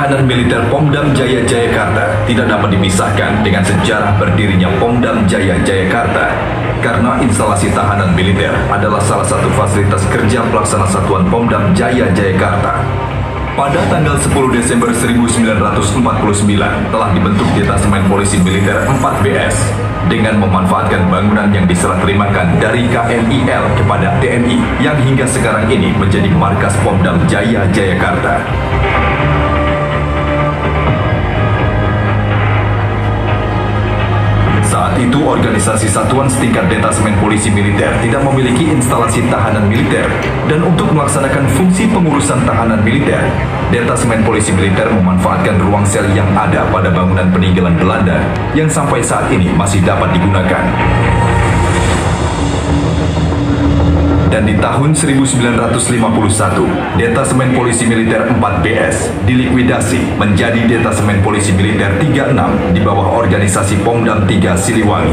tahanan militer Pomdam Jaya Jayakarta tidak dapat dipisahkan dengan sejarah berdirinya Pomdam Jaya Jayakarta, karena instalasi tahanan militer adalah salah satu fasilitas kerja pelaksana satuan Pomdam Jaya Jayakarta. Pada tanggal 10 Desember 1949 telah dibentuk Detasemen Polisi Militer 4BS dengan memanfaatkan bangunan yang diserah terimakan dari KNIL kepada TNI yang hingga sekarang ini menjadi markas Pomdam Jaya Jayakarta. Saat itu, organisasi satuan setingkat Detasemen Polisi Militer tidak memiliki instalasi tahanan militer, dan untuk melaksanakan fungsi pengurusan tahanan militer, Detasemen Polisi Militer memanfaatkan ruang sel yang ada pada bangunan peninggalan Belanda yang sampai saat ini masih dapat digunakan. Dan di tahun 1951, Detasemen Polisi Militer 4BS dilikuidasi menjadi Detasemen Polisi Militer 36 di bawah organisasi Pomdam 3 Siliwangi.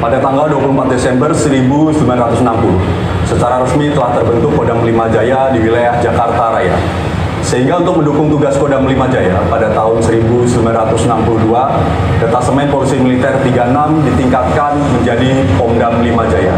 Pada tanggal 24 Desember 1960, secara resmi telah terbentuk Kodam 5 Jaya di wilayah Jakarta Raya. Sehingga untuk mendukung tugas Kodam 5 Jaya pada tahun 1962, Detasemen Polisi Militer 36 ditingkatkan menjadi Pomdam 5 Jaya.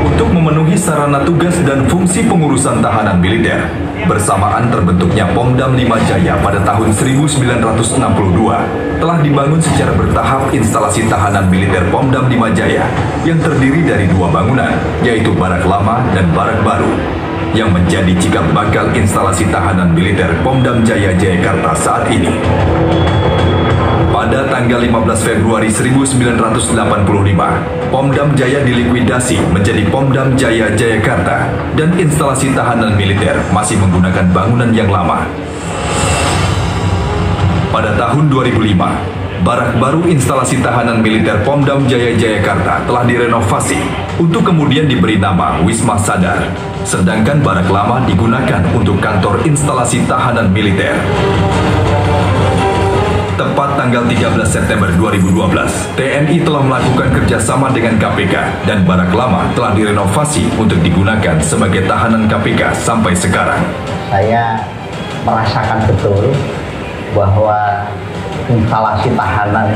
Untuk memenuhi sarana tugas dan fungsi pengurusan tahanan militer, bersamaan terbentuknya Pomdam 5 Jaya pada tahun 1962, telah dibangun secara bertahap instalasi tahanan militer Pomdam 5 Jaya yang terdiri dari dua bangunan, yaitu Barak Lama dan Barak Baru, yang menjadi cikal bakal instalasi tahanan militer Pomdam Jaya Jayakarta saat ini. Pada tanggal 15 Februari 1985, Pomdam Jaya dilikuidasi menjadi Pomdam Jaya Jayakarta, dan instalasi tahanan militer masih menggunakan bangunan yang lama. Pada tahun 2005, Barak Baru instalasi tahanan militer Pomdam Jaya Jayakarta telah direnovasi untuk kemudian diberi nama Wisma Sadar, sedangkan Barak Lama digunakan untuk kantor instalasi tahanan militer. Tepat tanggal 13 September 2012, TNI telah melakukan kerjasama dengan KPK dan Barak Lama telah direnovasi untuk digunakan sebagai tahanan KPK sampai sekarang. Saya merasakan betul bahwa instalasi tahanan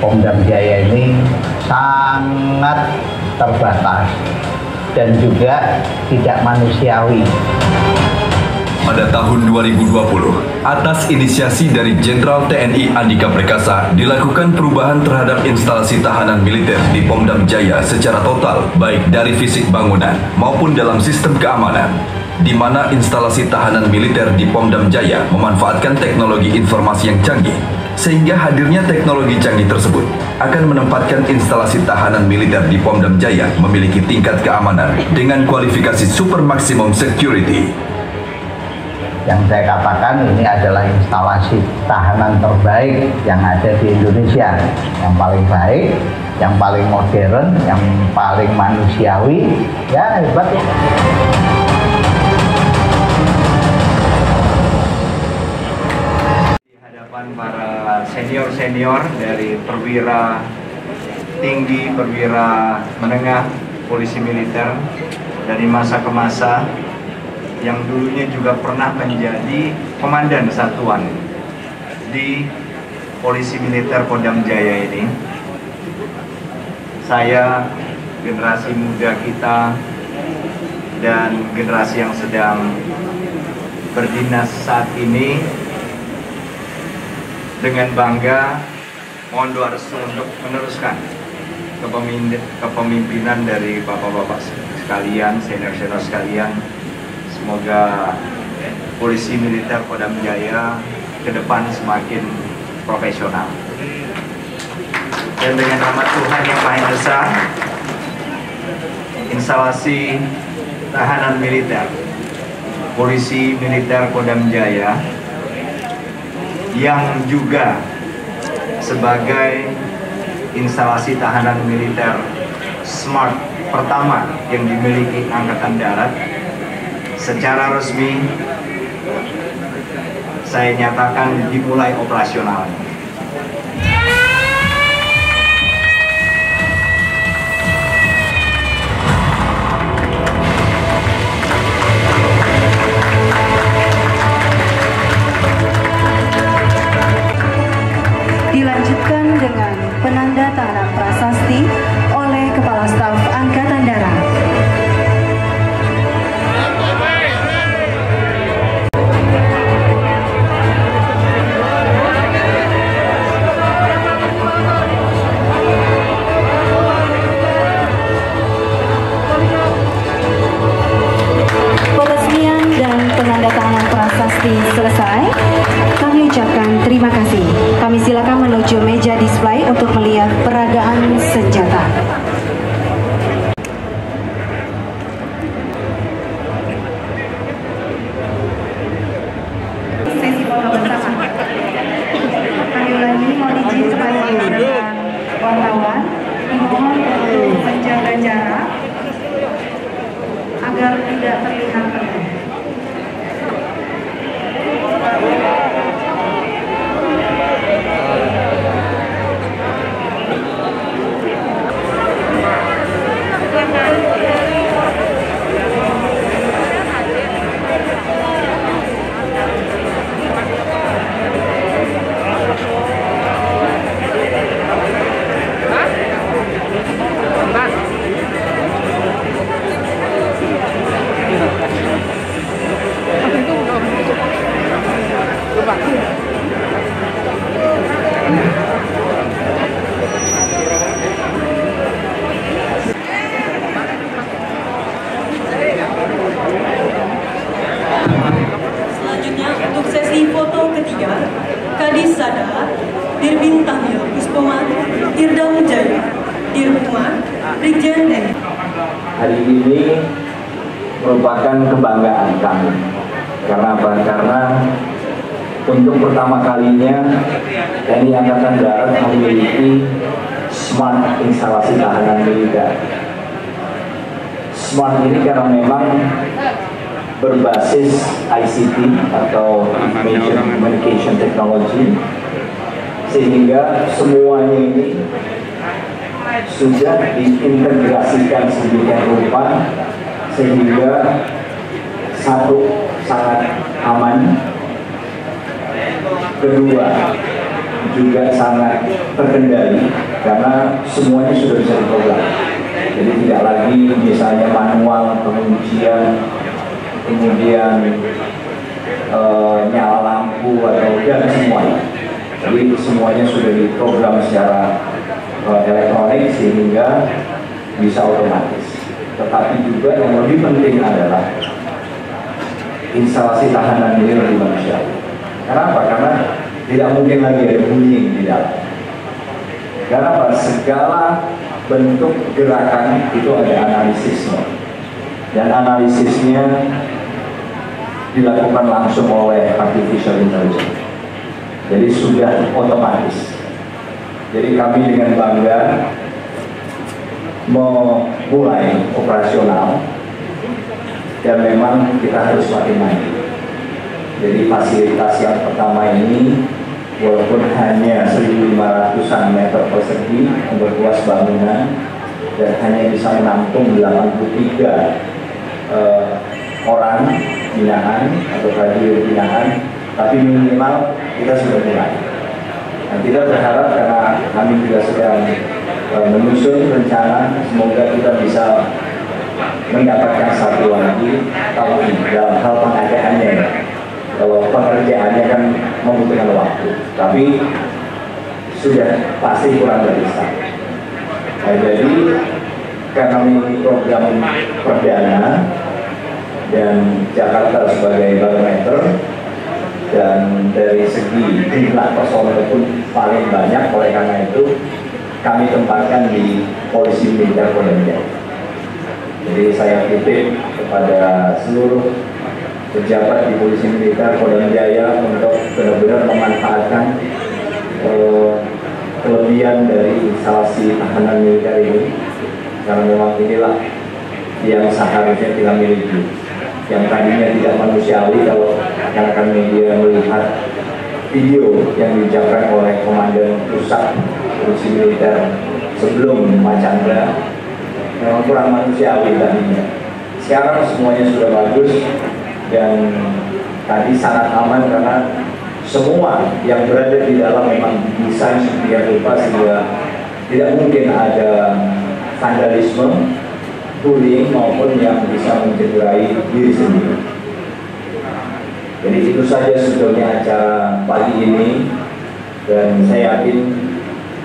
Pomdam Jaya ini sangat terbatas dan juga tidak manusiawi. Pada tahun 2020, atas inisiasi dari Jenderal TNI Andika Perkasa, dilakukan perubahan terhadap instalasi tahanan militer di Pomdam Jaya secara total, baik dari fisik bangunan maupun dalam sistem keamanan, di mana instalasi tahanan militer di Pomdam Jaya memanfaatkan teknologi informasi yang canggih, sehingga hadirnya teknologi canggih tersebut akan menempatkan instalasi tahanan militer di Pomdam Jaya memiliki tingkat keamanan dengan kualifikasi super maksimum security. Yang saya katakan ini adalah instalasi tahanan terbaik yang ada di Indonesia, yang paling baik, yang paling modern, yang paling manusiawi, ya hebat ya. Para senior-senior dari perwira tinggi, perwira menengah, polisi militer dari masa ke masa, yang dulunya juga pernah menjadi komandan satuan di Polisi Militer Kodam Jaya ini. Saya, generasi muda kita, dan generasi yang sedang berdinas saat ini, dengan bangga mohon doa restu untuk meneruskan kepemimpinan dari bapak-bapak sekalian, senior-senior sekalian. Semoga Polisi Militer Kodam Jaya ke depan semakin profesional. Dan dengan nama Tuhan Yang Maha Esa, instalasi tahanan militer Polisi Militer Kodam Jaya yang juga sebagai instalasi tahanan militer smart pertama yang dimiliki Angkatan Darat, secara resmi saya nyatakan dimulai operasional. Dilanjutkan dengan penandatanganan prasasti oleh Kepala Staf Angkatan Darat. Peresmian dan penandatanganan prasasti selesai. Kami ucapkan terima kasih. Kami silakan menuju meja display untuk melihat peragaan senjata. Sesi foto bersama. Kami ulangi, mohon izin kepada rekan wartawan, dimohon untuk menjaga jarak agar tidak terlihat penuh. Selanjutnya untuk sesi foto ketiga, Kadis Sadar, Dirbin Tahmil Puspoman, Irdam Jaya, Dirhumat, Brigjen TNI. Hari ini merupakan kebanggaan kami. Karena apa? Karena untuk pertama kalinya TNI Angkatan Darat memiliki smart instalasi tahanan militer. Smart ini karena memang berbasis ICT atau Information Communication Technology, sehingga semuanya ini sudah diintegrasikan sedemikian rupa sehingga satu, sangat aman, kedua juga sangat terkendali karena semuanya sudah bisa diprogram. Jadi tidak lagi misalnya manual pengujian, kemudian nyala lampu atau dan semuanya. Jadi semuanya sudah diprogram secara elektronik sehingga bisa otomatis. Tetapi juga yang lebih penting adalah instalasi tahanan ini lebih manusiawi. Kenapa? Karena tidak mungkin lagi ada bunyi di dalam. Karena apa? Segala bentuk gerakan itu ada analisisnya, dan analisisnya dilakukan langsung oleh artificial intelligence. Jadi sudah otomatis. Jadi kami dengan bangga memulai operasional, dan memang kita harus makin maju. Jadi fasilitas yang pertama ini walaupun hanya 1.500-an meter persegi untuk luas bangunan dan hanya bisa menampung 83 orang binaan atau prajurit binaan, tapi minimal kita sudah mulai. Nah, kita berharap karena kami juga sedang menyusun rencana, semoga kita bisa mendapatkan satu lagi tahun dalam hal pengadaannya. Kalau pekerjaannya kan membutuhkan waktu, tapi sudah pasti kurang dari setahun. Nah, jadi karena ini program perdana dan Jakarta sebagai barometer, dan dari segi jumlah personel pun paling banyak, oleh karena itu kami tempatkan di Polisi Militer Kodam Jaya. Jadi saya titip kepada seluruh pejabat di Polisi Militer Kodam Jaya untuk benar-benar memanfaatkan kelebihan dari instalasi tahanan militer ini, karena memang inilah yang seharusnya kita miliki. Yang tadinya tidak manusiawi kalau rekan-rekan media melihat video yang diucapkan oleh Komandan Pusat Polisi Militer sebelum Macandra, memang kurang manusiawi tadinya. Sekarang semuanya sudah bagus, dan tadi sangat aman karena semua yang berada di dalam memang desain sedemikian rupa sehingga tidak mungkin ada vandalisme, bullying maupun yang bisa mencederai diri sendiri. Jadi itu saja sebetulnya acara pagi ini, dan saya yakin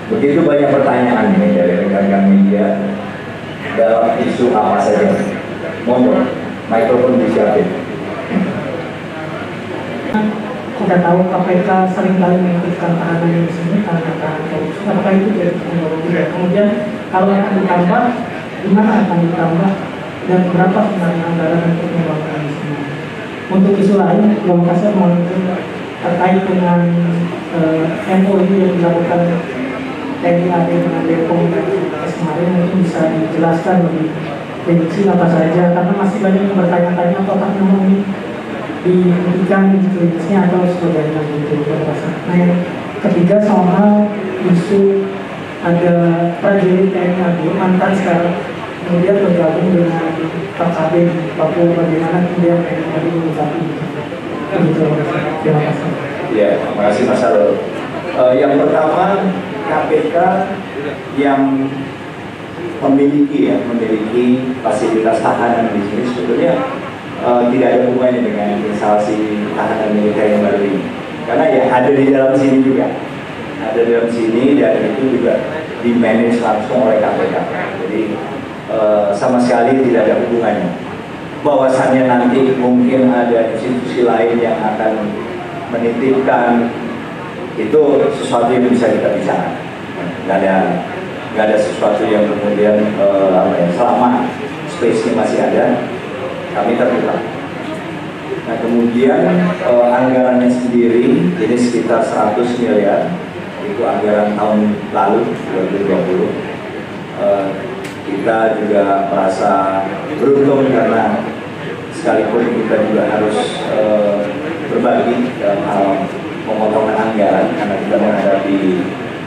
begitu banyak pertanyaan ini dari rekan-rekan media dalam isu apa saja. Mohon mikrofon disiapin. Kita tahu KPK seringkali mengikutkan tahanan ini sendiri karena tahanan korupsi. Apakah itu jadi teknologi? Kemudian kalau akan ditambah, di mana akan ditambah dan berapa sebenarnya anggaran untuk membangun ini semua? Untuk isu lain, yang saya mohon terkait dengan MOU yang dilakukan TNI AD dengan Bepom kemarin, mungkin bisa dijelaskan lebih rinci apa saja, karena masih banyak yang bertanya-tanya apakah memang ini dihentikan klinisnya atau sebagainya gitu. Nah, yang ketiga soal isu ada prajurit TNI AD mantan sekarang kemudian bergabung dengan KKB di Papua, bagaimana kemudian TNI AD menyikapi itu. Terima kasih. Ya, terima kasih Mas Arul. Yang pertama, KPK yang memiliki fasilitas tahanan di sini sebetulnya tidak ada hubungannya dengan instalasi tahanan militer yang baru ini, karena ya ada di dalam sini juga, ada di dalam sini, dan itu juga di manage langsung oleh KPK. Jadi sama sekali tidak ada hubungannya. Bahwasannya nanti mungkin ada institusi lain yang akan menitipkan, itu sesuatu yang bisa kita bicara. Nggak ada sesuatu yang kemudian selama space-nya masih ada, kami terbuka. Nah, kemudian anggarannya sendiri ini sekitar 100 miliar, itu anggaran tahun lalu 2020. Kita juga merasa beruntung karena sekalipun kita juga harus berbagi dalam hal pemotongan anggaran karena kita menghadapi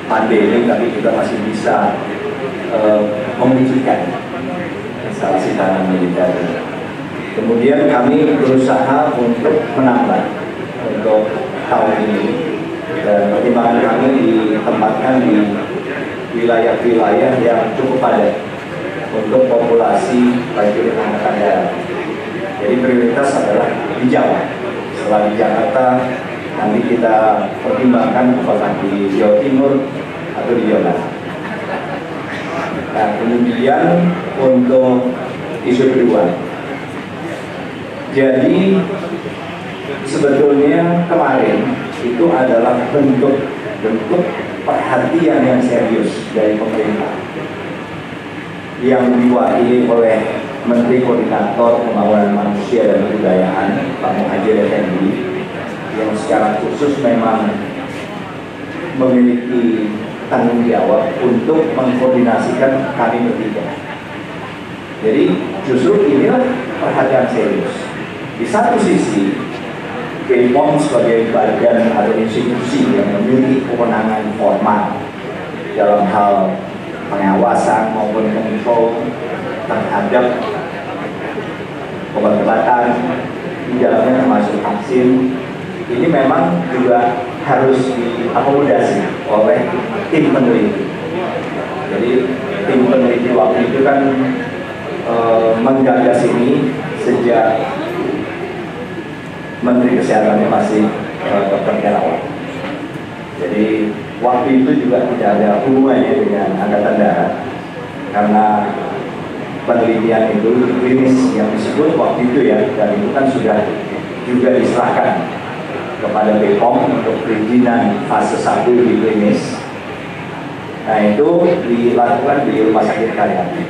pandemi, tapi kita masih bisa memikirkan instalasi tahanan militer. Kemudian kami berusaha untuk menambah untuk tahun ini, dan pertimbangan kami ditempatkan di wilayah-wilayah yang cukup padat untuk populasi prajurit angkatan darat. Jadi prioritas adalah di Jawa. Setelah di Jakarta, nanti kita pertimbangkan apakah di Jawa Timur atau di Jawa Barat. Nah, kemudian untuk isu kedua, jadi sebetulnya kemarin itu adalah bentuk perhatian yang serius dari pemerintah yang diwakili oleh Menteri Koordinator Pembangunan Manusia dan Kebudayaan Pak Muhadjir Effendi, yang secara khusus memang memiliki tanggung jawab untuk mengkoordinasikan kami bertiga. Jadi justru inilah perhatian serius. Di satu sisi, Bepom sebagai badan atau institusi yang memiliki kewenangan formal dalam hal pengawasan maupun kontrol terhadap obat-obatan, di dalamnya termasuk vaksin, ini memang juga harus diakomodasi oleh tim peneliti. Jadi tim peneliti waktu itu kan menggagas ini sejak Menteri Kesehatannya masih Dr. Terawan. Jadi waktu itu juga tidak ada hubungannya dengan Angkatan Darat, karena penelitian itu klinis yang disebut waktu itu ya, dan itu kan sudah juga diserahkan kepada Bepom untuk perizinan fase 1 di klinis. Nah, itu dilakukan di Rumah Sakit Karyadi.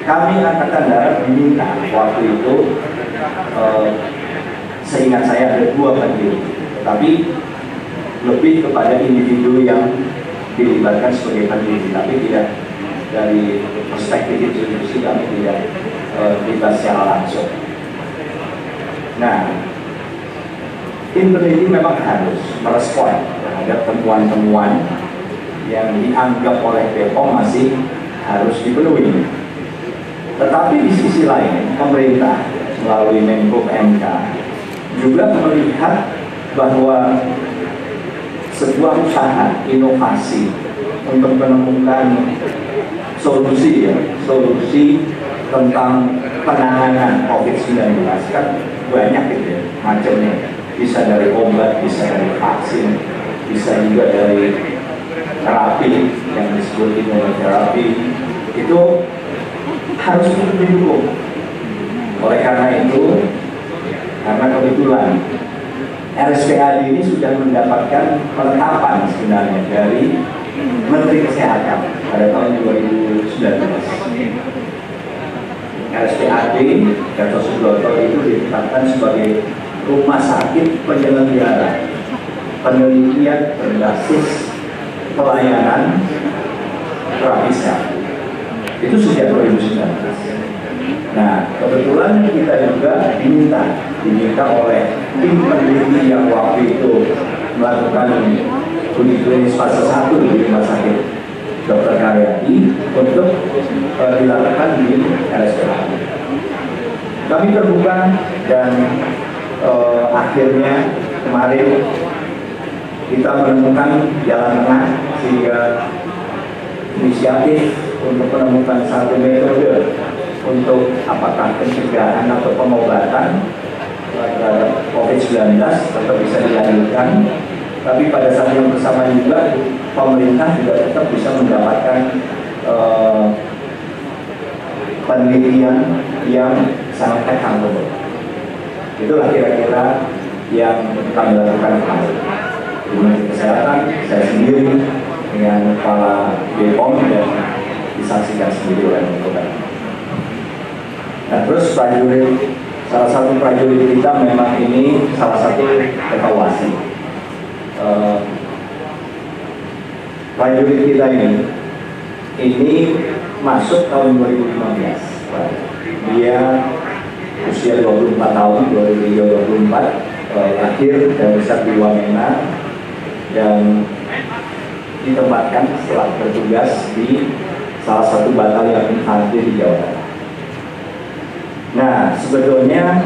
Kami Angkatan Darat diminta waktu itu, seingat saya ada 2 peneliti, tapi lebih kepada individu yang dilibatkan sebagai peneliti, tapi tidak dari perspektif institusi, kami tidak terlibat secara langsung. Nah, tim peneliti memang harus merespon terhadap temuan-temuan yang dianggap oleh Bepom masih harus dipenuhi. Tetapi di sisi lain, pemerintah melalui Menko PMK juga melihat bahwa sebuah usaha inovasi untuk menemukan solusi tentang penanganan COVID-19 kan banyak gitu ya macamnya. Bisa dari obat, bisa dari vaksin, bisa juga dari terapi yang disebut imunoterapi. Itu harus didukung. Oleh karena itu, karena kebetulan RSPAD ini sudah mendapatkan penetapan sebenarnya dari Menteri Kesehatan pada tahun 2019. RSPAD Gatot Subroto itu ditetapkan sebagai rumah sakit penyelenggara penelitian berbasis pelayanan terapi sel. Itu sejak 2019. Nah, kebetulan kita juga diminta oleh tim peneliti yang waktu itu melakukan uji klinis fase 1 di Rumah Sakit Dr. Karyadi untuk dilakukan di RSPAD. Kami terbuka dan akhirnya kemarin kita menemukan jalan tengah sehingga inisiatif untuk menemukan satu metode untuk apakah pencegahan atau pengobatan terhadap COVID-19 tetap bisa dilanjutkan, tapi pada saat yang bersamaan juga pemerintah juga tetap bisa mendapatkan penelitian yang sangat accountable. Itulah kira-kira yang kami lakukan kemarin. Menteri Kesehatan, saya sendiri dengan Kepala BPOM dan disaksikan sendiri oleh Menko. Nah, terus prajurit, salah satu prajurit kita memang ini salah satu evaluasi. Prajurit kita ini masuk tahun 2015. Dia usia 24 tahun, 2024, lahir dan besar di Wamena dan ditempatkan setelah bertugas di salah satu batalion infanteri di Jawa Tengah. Nah, sebetulnya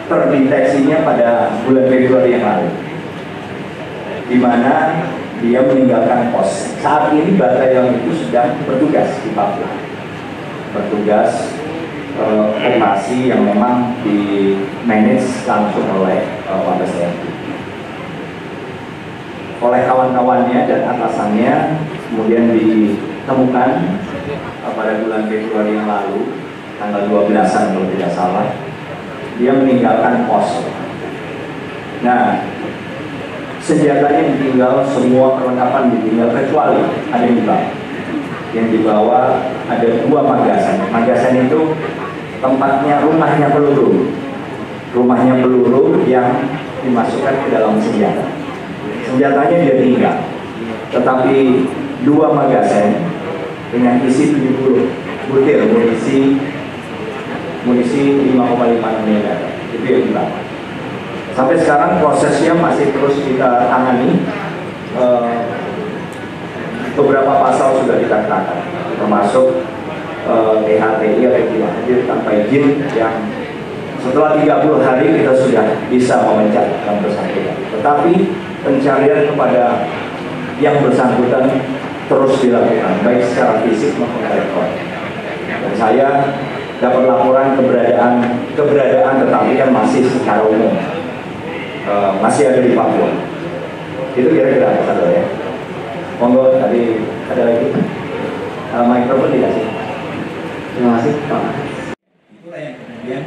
terdeteksinya pada bulan Februari yang lalu, di mana dia meninggalkan pos. Saat ini batalion itu sedang bertugas di Papua, bertugas operasi yang memang di manage langsung oleh Mabes TNI, oleh kawan-kawannya dan atasannya. Kemudian ditemukan pada bulan Februari yang lalu, tanggal 12-an kalau tidak salah, dia meninggalkan pos. Nah, senjatanya ditinggal, semua perlengkapan ditinggal kecuali ada yang dibawa. Yang dibawa ada 2 magasan. Magasan itu tempatnya rumahnya peluru yang dimasukkan ke dalam senjata. Senjatanya dia tinggal, tetapi 2 magasan dengan isi 70 butir munisi 5,5 mm itu yang dibawa. Sampai sekarang prosesnya masih terus kita tangani. Beberapa pasal sudah kita kenakan, termasuk THTI atau tidak hadir tanpa izin, yang setelah 30 hari kita sudah bisa memecat yang bersangkutan. Tetapi pencarian kepada yang bersangkutan terus dilakukan, baik secara fisik maupun elektronik. Dan saya dapat laporan keberadaan tetapi kan masih secara umum masih ada di Papua. Itu kira-kira satu ya. Monggo, tadi ada lagi mikrofon dikasih. Terima kasih Pak. Itulah yang kemudian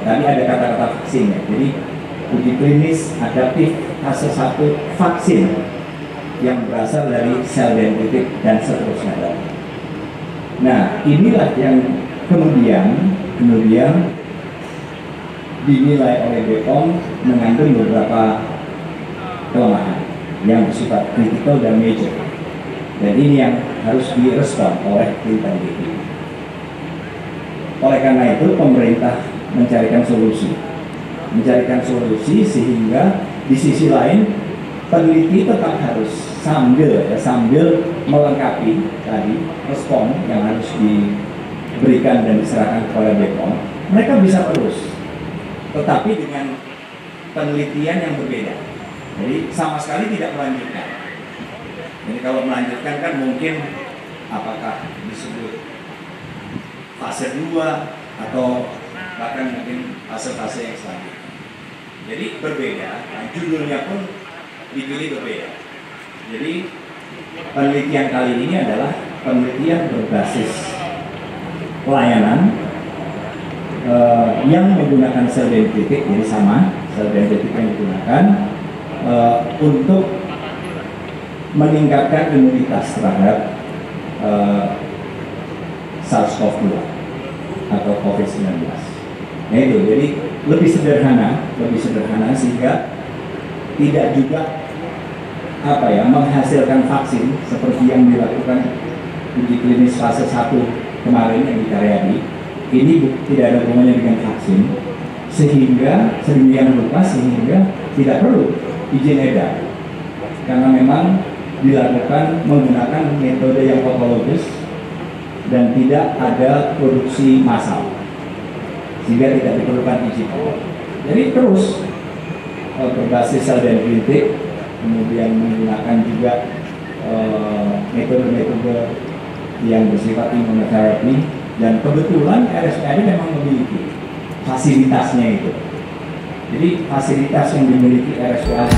tadi ada kata-kata vaksin ya. Jadi uji klinis adaptif fase 1 vaksin yang berasal dari sel dendritik dan seterusnya. Nah, inilah yang kemudian dinilai oleh BPOM mengandung beberapa kelemahan yang bersifat kritikal dan major. Dan ini yang harus direspon oleh peneliti. Oleh karena itu, pemerintah mencarikan solusi sehingga di sisi lain peneliti tetap harus sambil melengkapi tadi respon yang harus diberikan dan diserahkan kepada BPOM. Mereka bisa terus, tetapi dengan penelitian yang berbeda. Jadi sama sekali tidak melanjutkan. Jadi kalau melanjutkan kan mungkin apakah disebut fase 2 atau bahkan mungkin fase-fase yang selanjutnya. Jadi berbeda, nah, judulnya pun dipilih berbeda. Jadi penelitian kali ini adalah penelitian berbasis pelayanan yang menggunakan sel dendritik, jadi sama sel dendritik yang digunakan untuk meningkatkan imunitas terhadap SARS-CoV-2 atau COVID-19. Nah itu, jadi lebih sederhana sehingga tidak juga menghasilkan vaksin seperti yang dilakukan uji klinis fase 1 kemarin yang di Karyadi. Ini tidak ada hubungannya dengan vaksin, sehingga sedemikian rupa sehingga tidak perlu izin edar karena memang dilakukan menggunakan metode yang patologis dan tidak ada produksi massal sehingga tidak diperlukan izin. Jadi terus berbasis sel dendritik, kemudian menggunakan juga metode-metode yang bersifat imunoterapi, dan kebetulan RSPAD memang memiliki fasilitasnya itu. Jadi fasilitas yang dimiliki RSPAD